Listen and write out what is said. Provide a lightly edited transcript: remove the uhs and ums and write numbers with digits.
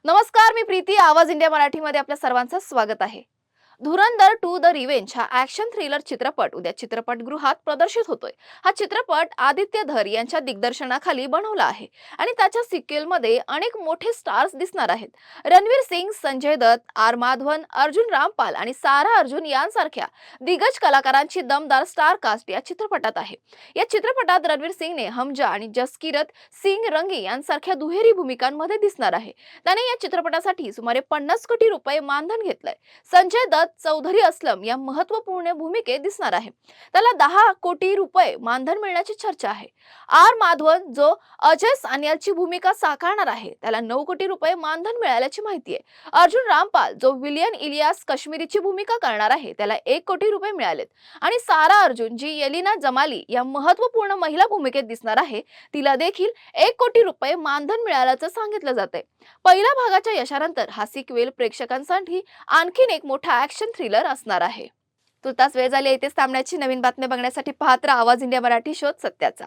नमस्कार, मी प्रीती. आवाज इंडिया मराठीमध्ये आपल्या सर्वांचं स्वागत आहे. धुरंधर 2 द रिव्हेंज हा ॲक्शन थ्रिलर चित्रपट उद्या चित्रपटगृहात प्रदर्शित होतोय. हा चित्रपट आदित्य धर यांच्या दिग्दर्शनाखाली बनवला आहे आणि त्याच्या सिक्वेलमध्ये अनेक मोठे स्टार्स दिसणार आहेत. रणवीर सिंग, संजय दत्त, आर माधवन, अर्जुन रामपाल आणि सारा अर्जुन यांसारख्या दिग्गज कलाकारांची दमदार स्टार कास्ट या चित्रपटात आहे. या चित्रपटात रणवीर सिंगने हमजा आणि जसकीरत सिंग रंगी यांसारख्या दुहेरी भूमिकांमध्ये दिसणार आहे. त्याने या चित्रपटासाठी सुमारे 50 कोटी रुपये मानधन घेतलंय. संजय दत्त चौधरी असलम या महत्त्वपूर्ण भूमिकेत दिसणार आहे. त्याला 10 कोटी रुपये मानधन मिळण्याची चर्चा आहे. आर माधवन जो अजय सान्यालची भूमिका साकारणार आहे त्याला 9 कोटी रुपये मानधन मिळाल्याची माहिती आहे. अर्जुन रामपाल जो विलियन इलियास काश्मीरीची भूमिका करणार आहे त्याला 1 कोटी रुपये मिळालेत आणि सारा अर्जुन जी येलिना जमाली या महत्त्वपूर्ण महिला भूमिकेत दिसणार आहे तिला देखील 1 कोटी रुपये मानधन मिळाल्याचं सांगितलं जातंय. पहिल्या भागाच्या यशानंतर हा सिक्वेल प्रेक्षकांसाठी आणखीन एक मोठा ॲक्शन थ्रिलर असणार आहे. तुर्तास वेळ झाली इथेच थांबण्याची. नवीन बातम्या बघण्यासाठी पाहत राहा आवाज इंडिया मराठी शोध सत्याचा.